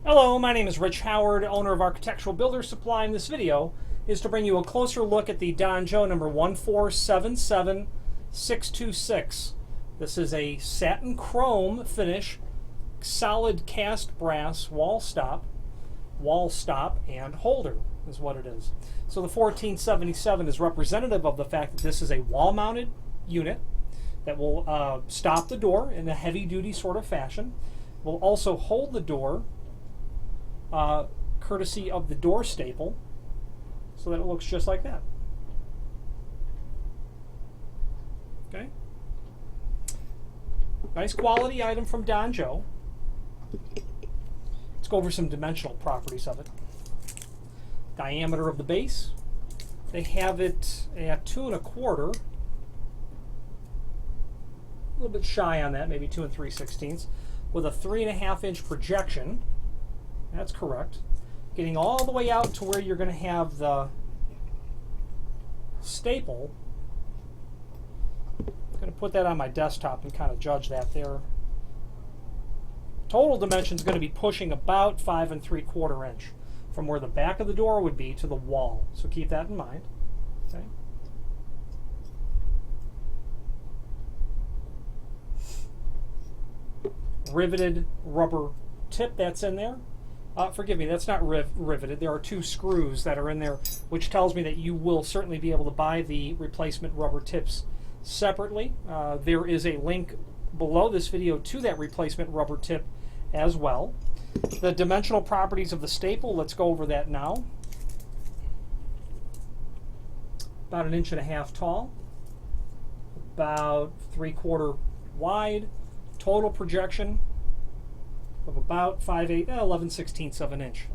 Hello, my name is Rich Howard, owner of Architectural Builder Supply, and this video is to bring you a closer look at the Donjo number 1477626. This is a satin chrome finish, solid cast brass wall stop, and holder is what it is. So the 1477 is representative of the fact that this is a wall-mounted unit that will stop the door in a heavy-duty sort of fashion. Will also hold the door courtesy of the door staple, so that it looks just like that. Okay. Nice quality item from Donjo. Let's go over some dimensional properties of it. Diameter of the base. They have it at 2 1/4. A little bit shy on that, maybe 2 3/16, with a 3.5 inch projection. That's correct. Getting all the way out to where you're going to have the staple. I'm going to put that on my desktop and kind of judge that there. Total dimension is going to be pushing about 5 3/4 inch from where the back of the door would be to the wall. So keep that in mind. Okay. Riveted rubber tip that's in there. Forgive me, that's not riveted. There are 2 screws that are in there, which tells me that you will certainly be able to buy the replacement rubber tips separately. There is a link below this video to that replacement rubber tip as well. The dimensional properties of the staple, let's go over that now. About 1.5 inches tall, about 3/4 wide, total projection of about 5/8, 11/16 of an inch.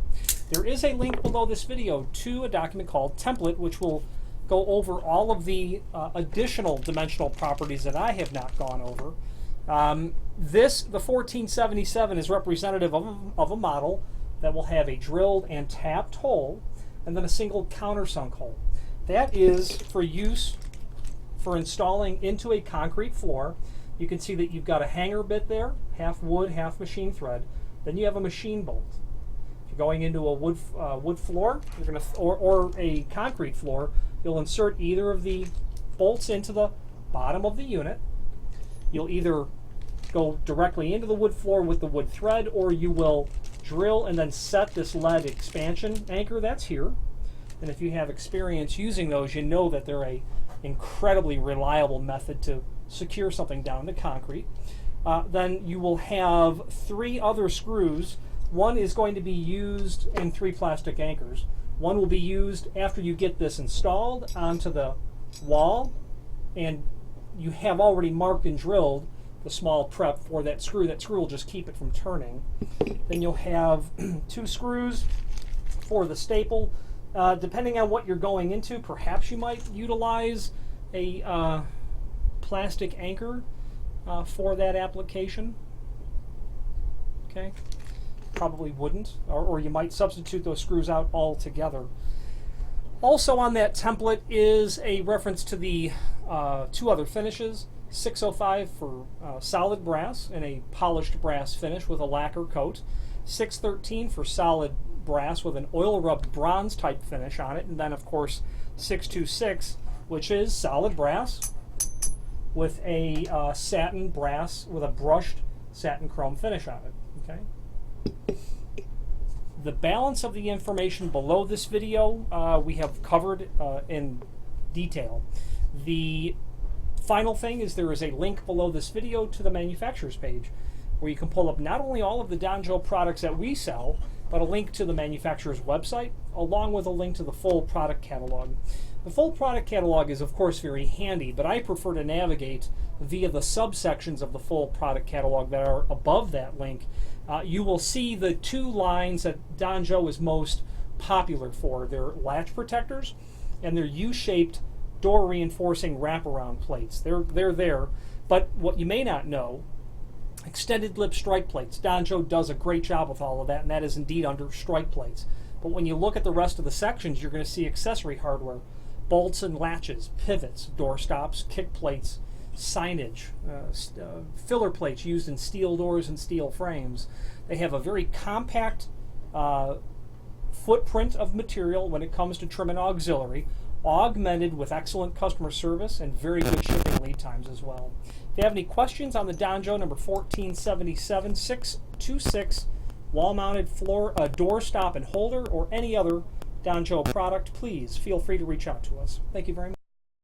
There is a link below this video to a document called Template, which will go over all of the additional dimensional properties that I have not gone over. The 1477 is representative of a model that will have a drilled and tapped hole and then a single countersunk hole. That is for use for installing into a concrete floor. You can see that you've got a hanger bit there, half wood, half machine thread. Then you have a machine bolt. If you're going into a wood floor, you're going to, or a concrete floor, you'll insert either of the bolts into the bottom of the unit. You'll either go directly into the wood floor with the wood thread, or you will drill and then set this lead expansion anchor that's here. And if you have experience using those, you know that they're a incredibly reliable method to secure something down to concrete. Then you will have 3 other screws. One is going to be used in 3 plastic anchors. One will be used after you get this installed onto the wall, and you have already marked and drilled the small prep for that screw. That screw will just keep it from turning. Then you'll have 2 screws for the staple. Depending on what you're going into, perhaps you might utilize a plastic anchor for that application. Okay, probably wouldn't, or you might substitute those screws out altogether. Also on that template is a reference to the 2 other finishes. 605 for solid brass and a polished brass finish with a lacquer coat. 613 for solid brass with an oil rubbed bronze type finish on it, and then of course 626, which is solid brass with a satin brass with a brushed satin chrome finish on it. Okay. The balance of the information below this video we have covered in detail. The final thing is there is a link below this video to the manufacturer's page where you can pull up not only all of the Donjo products that we sell, but a link to the manufacturer's website along with a link to the full product catalog. The full product catalog is of course very handy, but I prefer to navigate via the subsections of the full product catalog that are above that link. You will see the 2 lines that Donjo is most popular for. They're latch protectors and they're U-shaped door reinforcing wraparound plates. They're there, but what you may not know, extended lip strike plates. Donjo does a great job with all of that, and that is indeed under strike plates. But when you look at the rest of the sections, you're going to see accessory hardware, bolts and latches, pivots, door stops, kick plates, signage, filler plates used in steel doors and steel frames. They have a very compact footprint of material when it comes to trim and auxiliary, augmented with excellent customer service and very good shipping lead times as well. If you have any questions on the Donjo number 1477 626 wall-mounted door stop and holder, or any other Donjo product, please feel free to reach out to us. Thank you very much.